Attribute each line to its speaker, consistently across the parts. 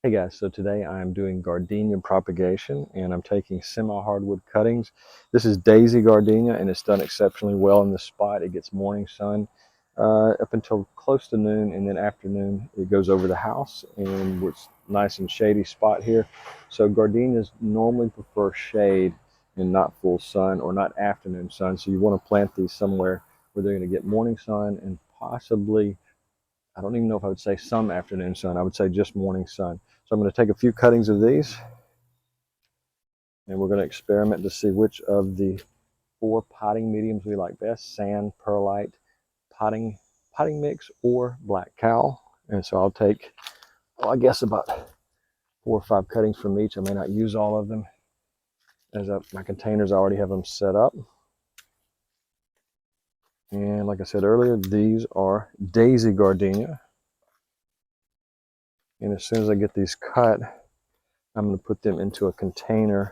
Speaker 1: Hey guys, so today I'm doing gardenia propagation and I'm taking semi-hardwood cuttings. This is daisy gardenia and it's done exceptionally well in this spot. It gets morning sun up until close to noon, and then afternoon it goes over the house, and it's nice and shady spot here. So gardenias normally prefer shade and not full sun or not afternoon sun. So you want to plant these somewhere where they're going to get morning sun and possibly, I don't even know if I would say some afternoon sun. I would say just morning sun. So I'm going to take a few cuttings of these and we're going to experiment to see which of the four potting mediums we like best: sand, perlite, potting mix, or black cow. And so I'll take, well, I guess about 4 or 5 cuttings from each. I may not use all of them, as my containers, I already have them set up. And like I said earlier, these are daisy gardenia. And as soon as I get these cut, I'm going to put them into a container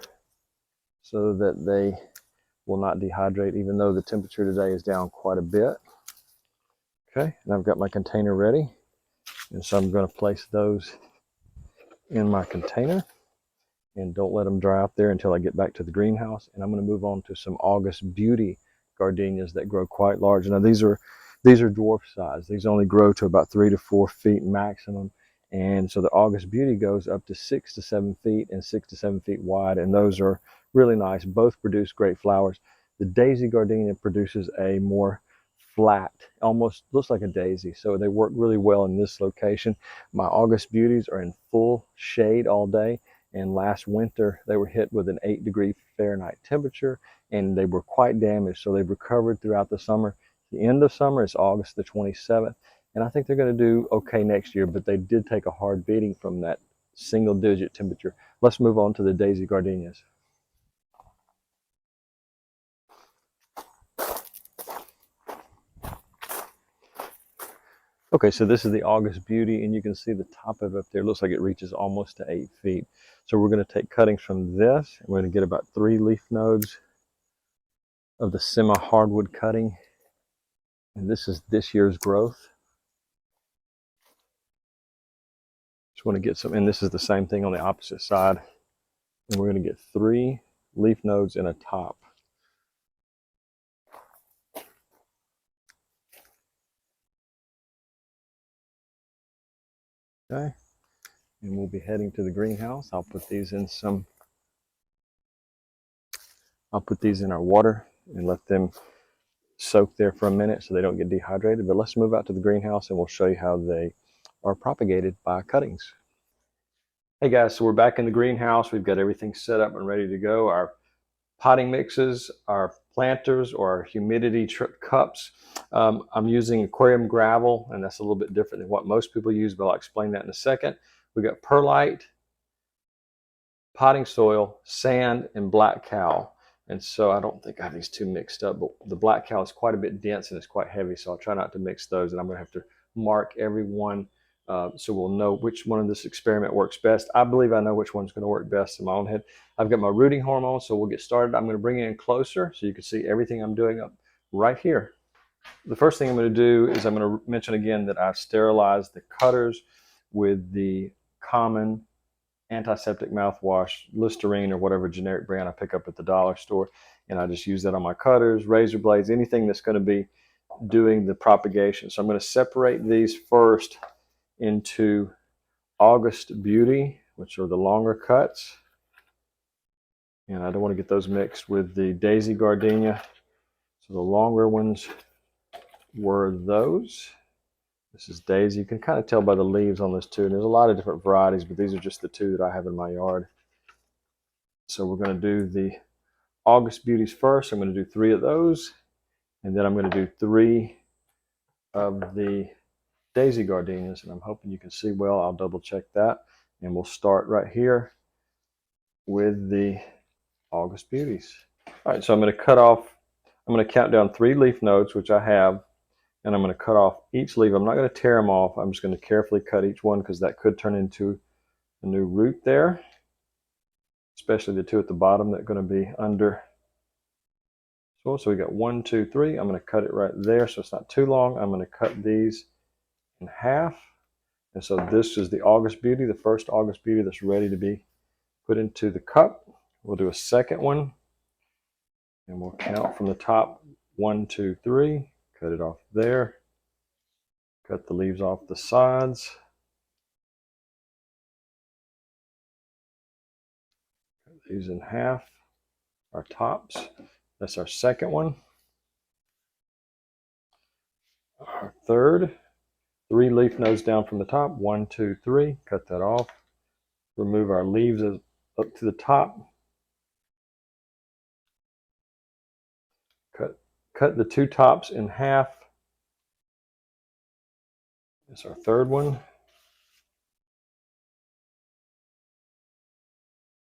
Speaker 1: so that they will not dehydrate, even though the temperature today is down quite a bit. Okay, and I've got my container ready. And so I'm going to place those in my container and don't let them dry out there until I get back to the greenhouse. And I'm going to move on to some August Beauty gardenias that grow quite large. Now these are dwarf size. These only grow to about 3 to 4 feet maximum. And so the August Beauty goes up to 6 to 7 feet and 6 to 7 feet wide. And those are really nice. Both produce great flowers. The daisy gardenia produces a more flat, almost looks like a daisy. So they work really well in this location. My August Beauties are in full shade all day. And last winter, they were hit with an 8-degree Fahrenheit temperature and they were quite damaged. So they've recovered throughout the summer. The end of summer is August the 27th. And I think they're going to do okay next year, but they did take a hard beating from that single-digit temperature. Let's move on to the daisy gardenias. Okay, so this is the August Beauty, and you can see the top of it up there. It looks like it reaches almost to 8 feet. So we're going to take cuttings from this, and we're going to get about 3 leaf nodes of the semi-hardwood cutting. And this is this year's growth. Just want to get some, and this is the same thing on the opposite side. And we're going to get 3 leaf nodes in a top. Okay, and we'll be heading to the greenhouse. I'll put these in our water and let them soak there for a minute so they don't get dehydrated. But let's move out to the greenhouse and we'll show you how they are propagated by cuttings. Hey guys, so we're back in the greenhouse. We've got everything set up and ready to go. Our potting mixes, our planters, or our humidity cups. I'm using aquarium gravel, and that's a little bit different than what most people use, but I'll explain that in a second. We got perlite, potting soil, sand, and black cow. And so I don't think I have these two mixed up, but the black cow is quite a bit dense and it's quite heavy, so I'll try not to mix those, and I'm going to have to mark every one so we'll know which one of this experiment works best. I believe I know which one's going to work best in my own head. I've got my rooting hormone, so we'll get started. I'm going to bring it in closer so you can see everything I'm doing up right here. The first thing I'm going to do is I'm going to mention again that I've sterilized the cutters with the common antiseptic mouthwash, Listerine or whatever generic brand I pick up at the dollar store. And I just use that on my cutters, razor blades, anything that's going to be doing the propagation. So I'm going to separate these first into August Beauty, which are the longer cuts. And I don't want to get those mixed with the Daisy Gardenia. So the longer ones were those. This is Daisy. You can kind of tell by the leaves on this too. And there's a lot of different varieties, but these are just the 2 that I have in my yard. So we're going to do the August Beauties first. I'm going to do 3 of those. And then I'm going to do 3 of the Daisy Gardenias. And I'm hoping you can see well. I'll double check that. And we'll start right here with the August Beauties. All right, so I'm going to count down 3 leaf nodes, which I have, and I'm going to cut off each leaf. I'm not going to tear them off. I'm just going to carefully cut each one because that could turn into a new root there, especially the 2 at the bottom that are going to be under soil. So we got 1, 2, 3. I'm going to cut it right there so it's not too long. I'm going to cut these in half. And so this is the August Beauty, the first August Beauty that's ready to be put into the cup. We'll do a second one, and we'll count from the top. 1, 2, 3. Cut it off there. Cut the leaves off the sides. Cut these in half. Our tops. That's our second one. Our third. 3 leaf nodes down from the top. 1, 2, 3. Cut that off. Remove our leaves up to the top. Cut the 2 tops in half. That's our third one.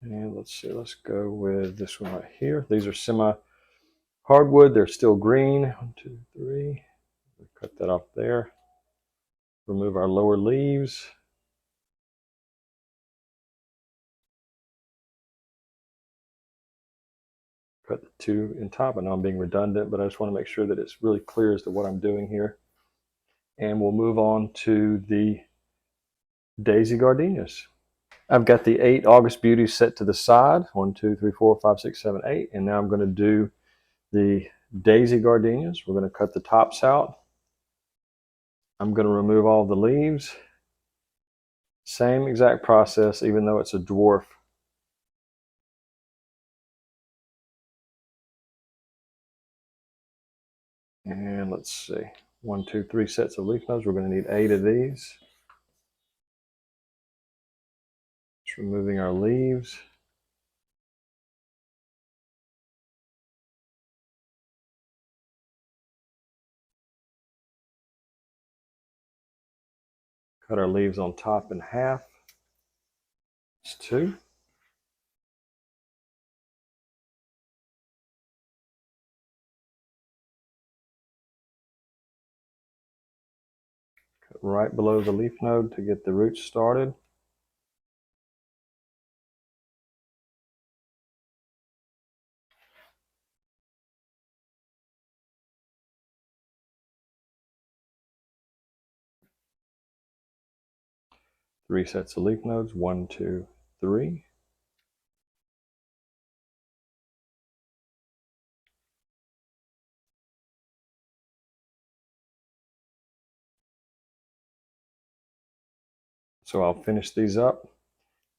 Speaker 1: And let's see, let's go with this one right here. These are semi-hardwood. They're still green. 1, 2, 3. Cut that off there. Remove our lower leaves. Cut the 2 in top. I know I'm being redundant, but I just want to make sure that it's really clear as to what I'm doing here. And we'll move on to the daisy gardenias. I've got the 8 August Beauties set to the side. 1, 2, 3, 4, 5, 6, 7, 8. And now I'm going to do the daisy gardenias. We're going to cut the tops out. I'm going to remove all the leaves. Same exact process, even though it's a dwarf. And let's see, 1, 2, 3 sets of leaf nodes. We're going to need 8 of these. Just removing our leaves. Cut our leaves on top in half. It's 2. Cut right below the leaf node to get the roots started. Three sets of leaf nodes. 1, 2, 3. So I'll finish these up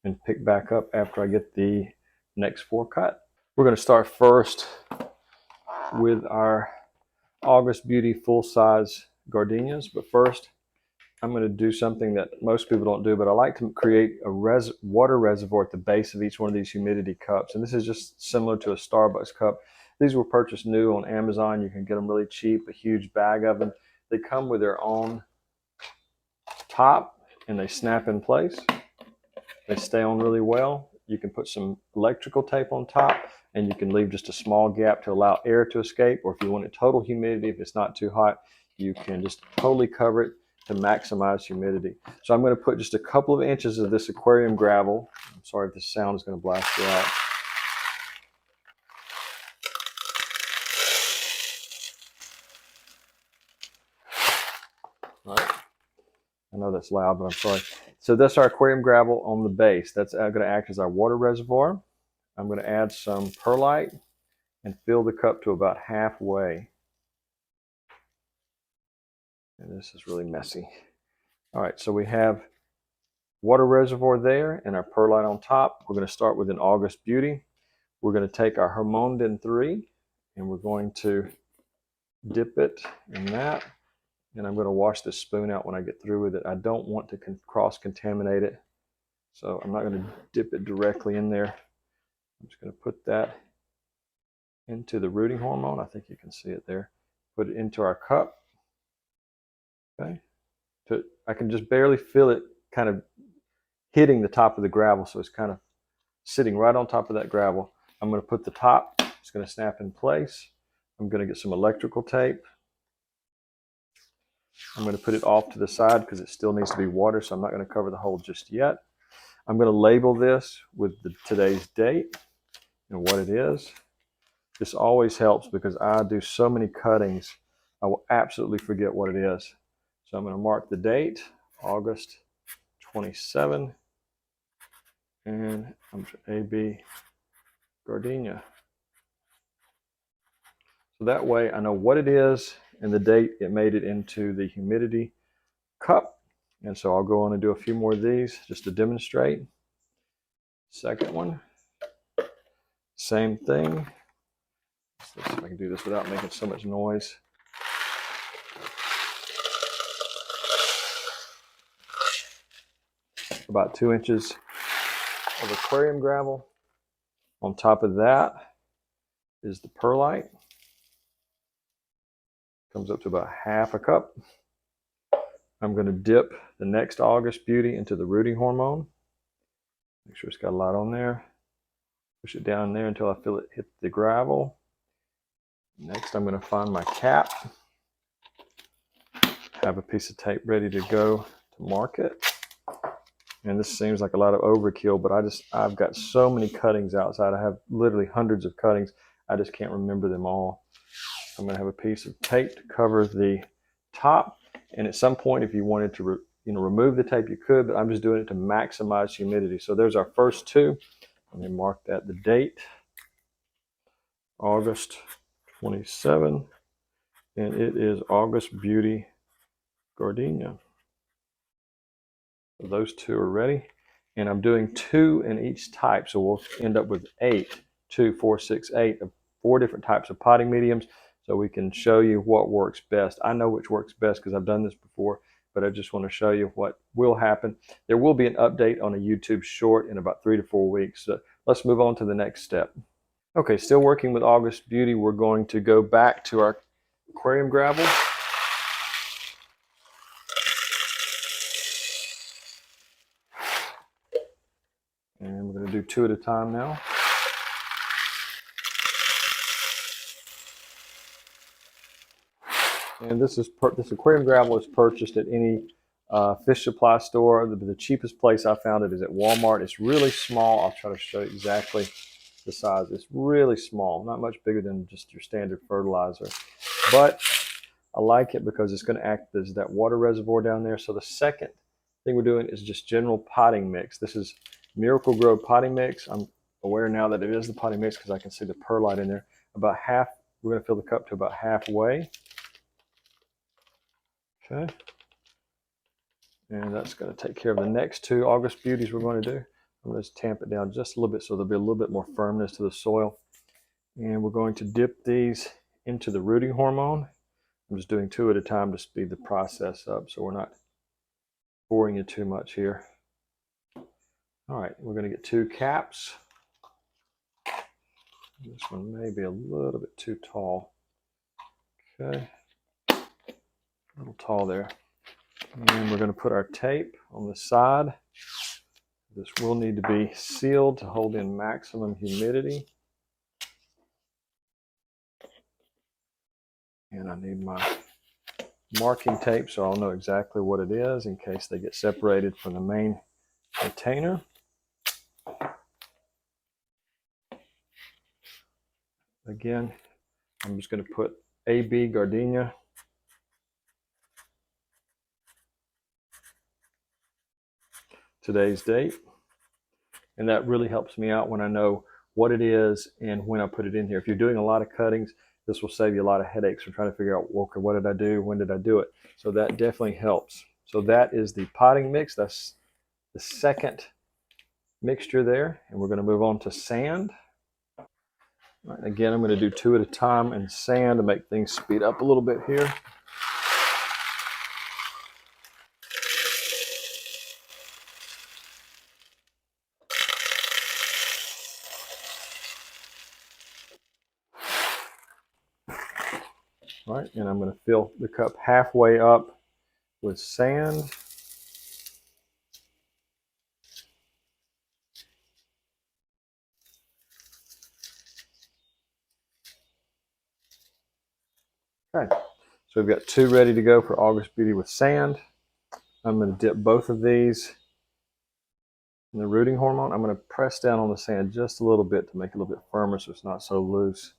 Speaker 1: and pick back up after I get the next 4 cut. We're going to start first with our August Beauty full-size gardenias, but first I'm going to do something that most people don't do, but I like to create a water reservoir at the base of each one of these humidity cups. And this is just similar to a Starbucks cup. These were purchased new on Amazon. You can get them really cheap, a huge bag of them. They come with their own top and they snap in place. They stay on really well. You can put some electrical tape on top and you can leave just a small gap to allow air to escape. Or if you want it total humidity, if it's not too hot, you can just totally cover it to maximize humidity. So I'm going to put just a couple of inches of this aquarium gravel. I'm sorry if this sound is going to blast you out. All right. I know that's loud, but I'm sorry. So that's our aquarium gravel on the base. That's going to act as our water reservoir. I'm going to add some perlite and fill the cup to about halfway. And this is really messy. All right, so we have water reservoir there and our perlite on top. We're going to start with an August Beauty. We're going to take our Hermondin 3 and we're going to dip it in that. And I'm going to wash this spoon out when I get through with it. I don't want to cross-contaminate it, so I'm not going to dip it directly in there. I'm just going to put that into the rooting hormone. I think you can see it there. Put it into our cup. Okay. I can just barely feel it kind of hitting the top of the gravel, so it's kind of sitting right on top of that gravel. I'm going to put the top. It's going to snap in place. I'm going to get some electrical tape. I'm going to put it off to the side because it still needs to be water, so I'm not going to cover the hole just yet. I'm going to label this with today's date and what it is. This always helps because I do so many cuttings, I will absolutely forget what it is. So I'm going to mark the date, August 27, and AB Gardenia. So that way I know what it is and the date it made it into the humidity cup. And so I'll go on and do a few more of these just to demonstrate. Second one, same thing. Let's see if I can do this without making so much noise. About 2 inches of aquarium gravel. On top of that is the perlite. Comes up to about half a cup. I'm going to dip the next August Beauty into the rooting hormone. Make sure it's got a lot on there. Push it down there until I feel it hit the gravel. Next, I'm going to find my cap. Have a piece of tape ready to go to mark it. And this seems like a lot of overkill, but I've got so many cuttings outside. I have literally hundreds of cuttings. I just can't remember them all. I'm going to have a piece of tape to cover the top. And at some point, if you wanted to remove the tape, you could, but I'm just doing it to maximize humidity. So there's our first two. Let me mark that, the date, August 27, and it is August Beauty Gardenia. So those two are ready, and I'm doing 2 in each type, so we'll end up with 8, 2, 4, 6, 8 of 4 different types of potting mediums, so we can show you what works best. I know which works best because I've done this before, but I just want to show you what will happen. There will be an update on a YouTube short in about 3 to 4 weeks. So let's move on to the next step. Okay, still working with August Beauty. We're going to go back to our aquarium gravel. And we're going to do 2 at a time now. And this aquarium gravel is purchased at any fish supply store. The cheapest place I found it is at Walmart. It's really small. I'll try to show you exactly the size. It's really small, not much bigger than just your standard fertilizer. But I like it because it's going to act as that water reservoir down there. So the second thing we're doing is just general potting mix. This is Miracle Grow potting mix. I'm aware now that it is the potting mix because I can see the perlite in there. About half, we're going to fill the cup to about halfway. Okay. And that's going to take care of the next 2 August Beauties we're going to do. I'm going to just tamp it down just a little bit so there'll be a little bit more firmness to the soil. And we're going to dip these into the rooting hormone. I'm just doing 2 at a time to speed the process up so we're not boring you too much here. All right, we're going to get 2 caps. This one may be a little bit too tall. Okay, a little tall there. And we're going to put our tape on the side. This will need to be sealed to hold in maximum humidity. And I need my marking tape so I'll know exactly what it is in case they get separated from the main container. Again, I'm just going to put AB Gardenia. Today's date. And that really helps me out when I know what it is and when I put it in here. If you're doing a lot of cuttings, this will save you a lot of headaches from trying to figure out, well, okay, what did I do? When did I do it? So that definitely helps. So that is the potting mix. That's the second mixture there. And we're going to move on to sand. All right, again, I'm going to do 2 at a time and sand to make things speed up a little bit here. All right, and I'm going to fill the cup halfway up with sand. Okay, so we've got 2 ready to go for August Beauty with sand. I'm going to dip both of these in the rooting hormone. I'm going to press down on the sand just a little bit to make it a little bit firmer so it's not so loose.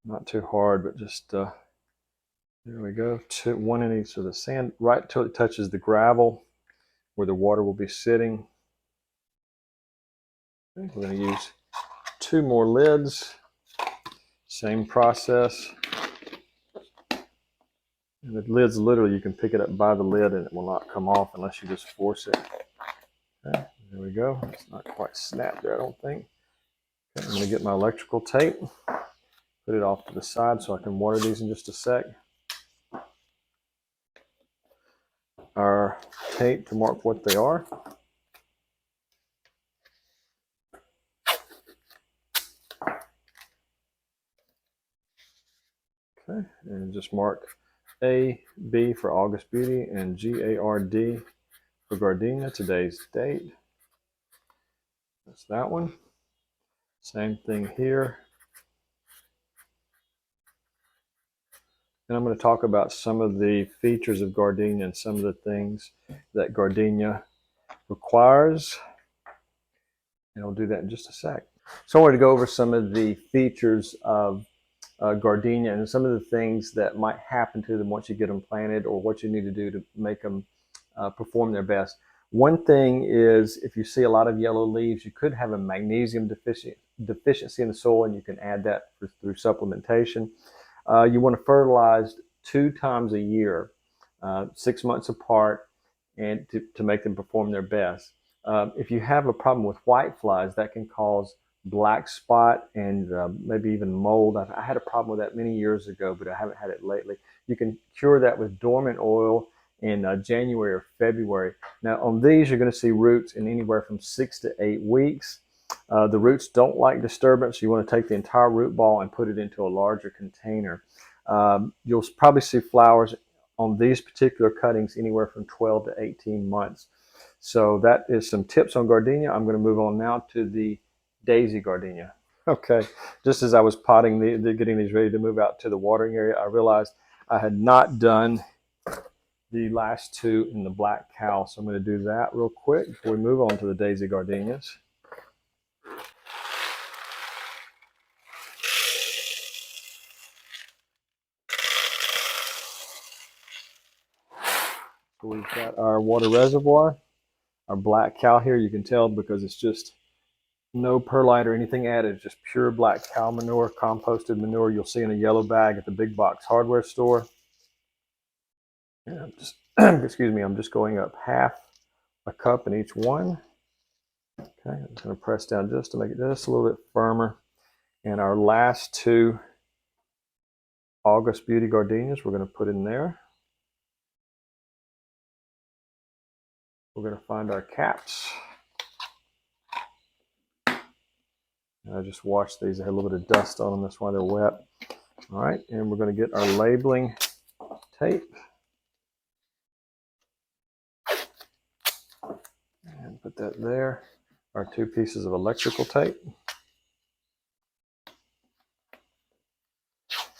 Speaker 1: Not too hard, but just there we go. 1 in each of the sand right till it touches the gravel. where the water will be sitting. Okay, we're going to use 2 more lids. Same process. And the lid's literally, you can pick it up by the lid and it will not come off unless you just force it. Okay, there we go. It's not quite snapped there, I don't think. Okay, I'm going to get my electrical tape, put it off to the side so I can water these in just a sec. Our tape to mark what they are. Okay, and just mark A, B for August Beauty, and GARD for Gardenia, today's date. That's that one. Same thing here. And I'm going to talk about some of the features of Gardenia and some of the things that Gardenia requires. And I'll do that in just a sec. So I wanted to go over some of the features of Gardenia and some of the things that might happen to them once you get them planted, or what you need to do to make them perform their best. One thing is, if you see a lot of yellow leaves, you could have a magnesium deficiency in the soil, and you can add that through supplementation. You want to fertilize 2 times a year, 6 months apart, and to make them perform their best. If you have a problem with white flies, that can cause black spot and maybe even mold. I had a problem with that many years ago, but I haven't had it lately. You can cure that with dormant oil in January or February. Now on these, you're going to see roots in anywhere from 6 to 8 weeks. The roots don't like disturbance. You want to take the entire root ball and put it into a larger container. You'll probably see flowers on these particular cuttings anywhere from 12 to 18 months. So that is some tips on Gardenia. I'm going to move on now to the Daisy Gardenia. Okay, just as I was potting getting these ready to move out to the watering area, I realized I had not done the last 2 in the black cow. So I'm going to do that real quick before we move on to the Daisy Gardenias. So we've got our water reservoir, our black cow here. You can tell because it's just no perlite or anything added, just pure black cow manure, composted manure you'll see in a yellow bag at the big box hardware store. And I'm just, excuse me, I'm just going up half a cup in each one. Okay, I'm just going to press down just to make it just a little bit firmer. And our last 2 August Beauty Gardenias we're going to put in there. We're going to find our caps. And I just washed these. I had a little bit of dust on them. That's why they're wet. All right, and we're going to get our labeling tape. And put that there. Our 2 pieces of electrical tape.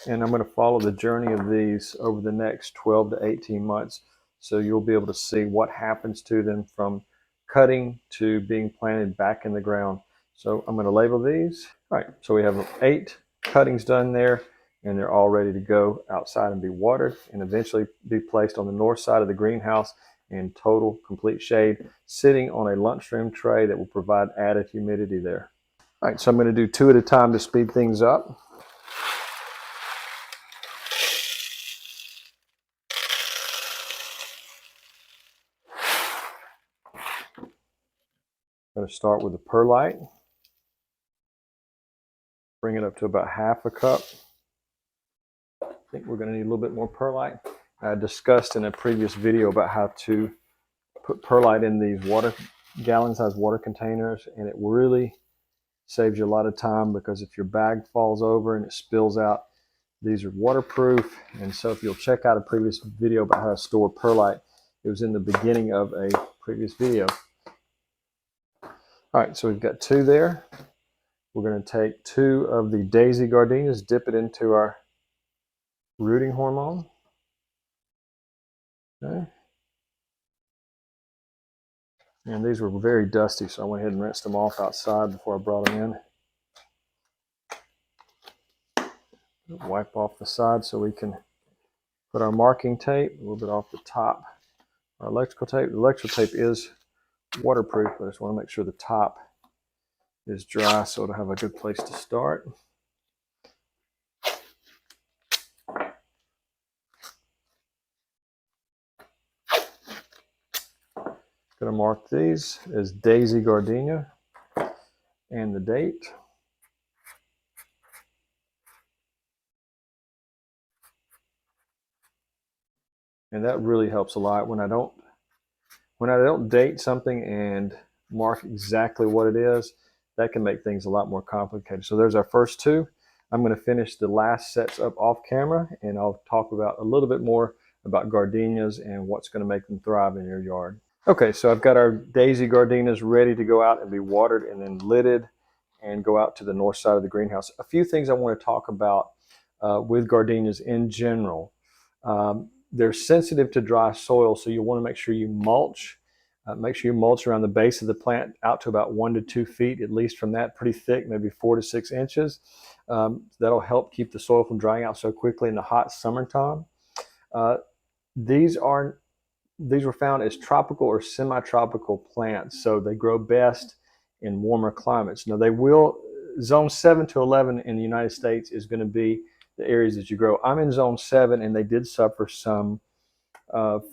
Speaker 1: And I'm going to follow the journey of these over the next 12 to 18 months. So you'll be able to see what happens to them from cutting to being planted back in the ground. So I'm going to label these. All right, so we have 8 cuttings done there, and they're all ready to go outside and be watered and eventually be placed on the north side of the greenhouse in total complete shade, sitting on a lunchroom tray that will provide added humidity there. All right, so I'm going to do 2 at a time to speed things up. I'm going to start with the perlite. Bring it up to about half a cup. I think we're going to need a little bit more perlite. I discussed in a previous video about how to put perlite in these gallon-sized water containers, and it really saves you a lot of time, because if your bag falls over and it spills out, these are waterproof. And so if you'll check out a previous video about how to store perlite, it was in the beginning of a previous video. All right, so we've got 2 there. We're going to take 2 of the Daisy Gardenias, dip it into our rooting hormone. Okay. And these were very dusty, so I went ahead and rinsed them off outside before I brought them in. Wipe off the side so we can put our marking tape a little bit off the top Our electrical tape. The electrical tape is waterproof, but I just want to make sure the top is dry so it'll have a good place to start. Going to mark these as Daisy Gardenia and the date. And that really helps a lot when I don't date something and mark exactly what it is. That can make things a lot more complicated. So there's our first two. I'm going to finish the last sets up off camera, and I'll talk about a little bit more about gardenias and what's going to make them thrive in your yard. Okay, so I've got our daisy gardenias ready to go out and be watered and then lidded and go out to the north side of the greenhouse. A few things I want to talk about with gardenias in general. They're sensitive to dry soil, so you want to make sure you mulch. Make sure you mulch around the base of the plant out to about 1 to 2 feet, at least from that, pretty thick, maybe 4 to 6 inches. That'll help keep the soil from drying out so quickly in the hot summertime. These were found as tropical or semi-tropical plants, so they grow best in warmer climates. Now they will, zone 7 to 11 in the United States is going to be the areas that you grow. I'm in zone 7, and they did suffer some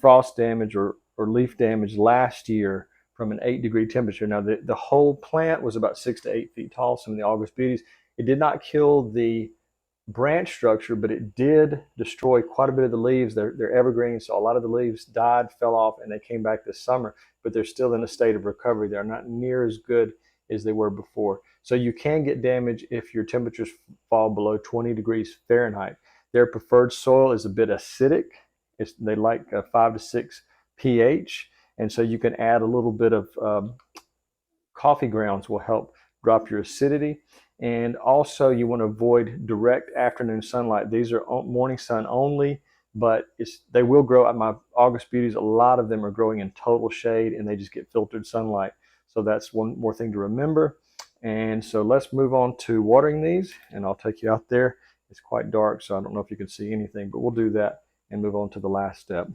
Speaker 1: frost damage or leaf damage last year from an 8-degree temperature. Now the whole plant was about 6 to 8 feet tall, some of the August beauties. It did not kill the branch structure, but it did destroy quite a bit of the leaves. They're evergreens, so a lot of the leaves died, fell off, and they came back this summer, but they're still in a state of recovery. They're not near as good as they were before. So you can get damage if your temperatures fall below 20 degrees Fahrenheit. Their preferred soil is a bit acidic. They like 5 to 6 pH, and so you can add a little bit of coffee grounds will help drop your acidity. And also you want to avoid direct afternoon sunlight. These are morning sun only, but they will grow. My August beauties, a lot of them are growing in total shade, and they just get filtered sunlight. So that's one more thing to remember. And so let's move on to watering these, and I'll take you out there. It's quite dark, so I don't know if you can see anything, but we'll do that and move on to the last step.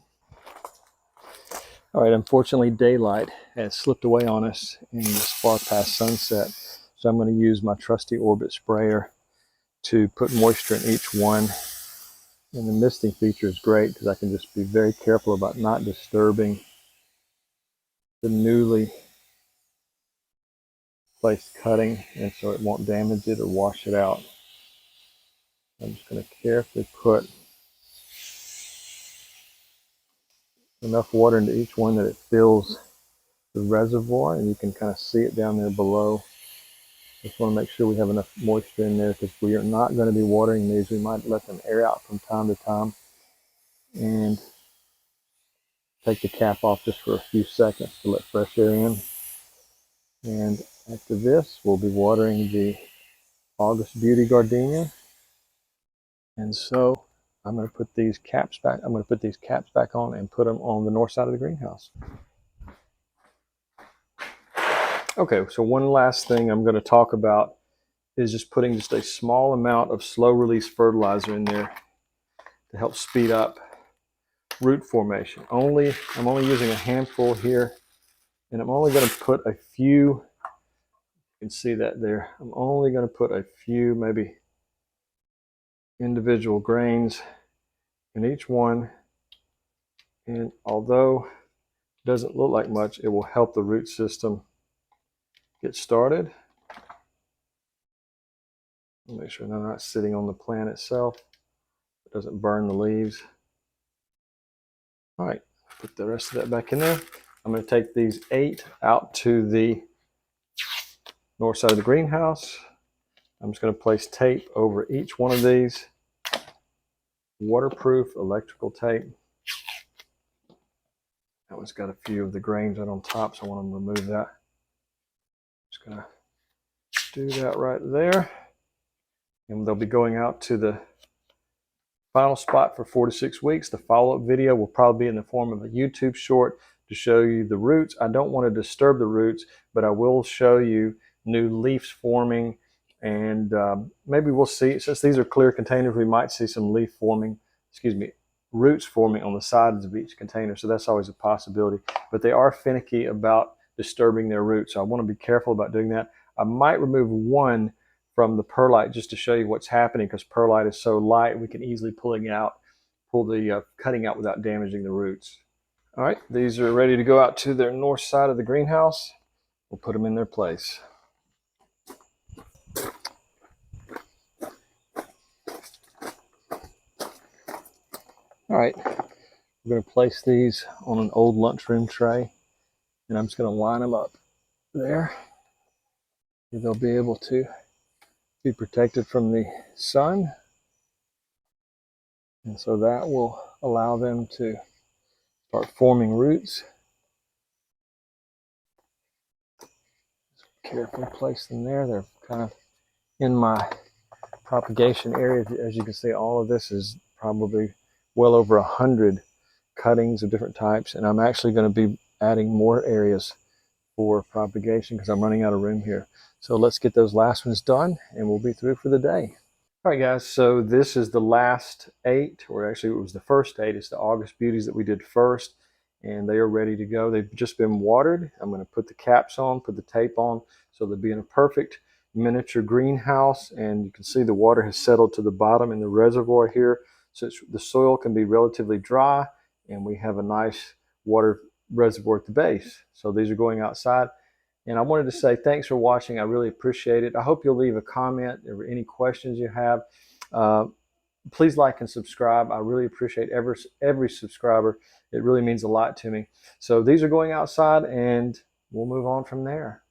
Speaker 1: All right, unfortunately, daylight has slipped away on us and it's far past sunset. So I'm going to use my trusty Orbit sprayer to put moisture in each one. And the misting feature is great because I can just be very careful about not disturbing the newly placed cutting, and so it won't damage it or wash it out. I'm just going to carefully put enough water into each one that it fills the reservoir, and you can kind of see it down there below. Just want to make sure we have enough moisture in there because we are not going to be watering these. We might let them air out from time to time and take the cap off just for a few seconds to let fresh air in. And after this, we'll be watering the August Beauty Gardenia. And so I'm going to put these caps back. I'm going to put these caps back on and put them on the north side of the greenhouse. Okay, so one last thing I'm going to talk about is just putting just a small amount of slow release fertilizer in there to help speed up root formation. I'm only using a handful here, and I'm only going to put a few. You can see that there. I'm only going to put a few, maybe individual grains in each one. And although it doesn't look like much, it will help the root system get started. Make sure they're not sitting on the plant itself. It doesn't burn the leaves. All right, put the rest of that back in there. I'm going to take these 8 out to the north side of the greenhouse. I'm just going to place tape over each one of these. Waterproof electrical tape. That one's got a few of the grains right on top, so I want to remove that. Just going to do that right there. And they'll be going out to the final spot for 4 to 6 weeks. The follow-up video will probably be in the form of a YouTube short to show you the roots. I don't want to disturb the roots, but I will show you new leaves forming, and maybe we'll see, since these are clear containers, we might see some leaf forming, roots forming on the sides of each container, so that's always a possibility. But they are finicky about disturbing their roots, so I want to be careful about doing that. I might remove one from the perlite just to show you what's happening, because perlite is so light we can easily pull the cutting out without damaging the roots. All right, these are ready to go out to their north side of the greenhouse. We'll put them in their place. All right, we're going to place these on an old lunchroom tray, and I'm just going to line them up there. They'll be able to be protected from the sun, and so that will allow them to start forming roots. Carefully place them there. They're kind of in my propagation area. As you can see, all of this is probably well over 100 cuttings of different types, and I'm actually going to be adding more areas for propagation because I'm running out of room here. So let's get those last ones done and we'll be through for the day. All right, guys, so this is the last 8, or actually it was the first 8. It's the August Beauties that we did first, and they are ready to go. They've just been watered. I'm going to put the caps on, put the tape on, so they'll be in a perfect miniature greenhouse, and you can see the water has settled to the bottom in the reservoir here, so the soil can be relatively dry, and we have a nice water reservoir at the base. So these are going outside. And I wanted to say thanks for watching. I really appreciate it. I hope you'll leave a comment or any questions you have. Please like and subscribe. I really appreciate every subscriber. It really means a lot to me. So these are going outside, and we'll move on from there.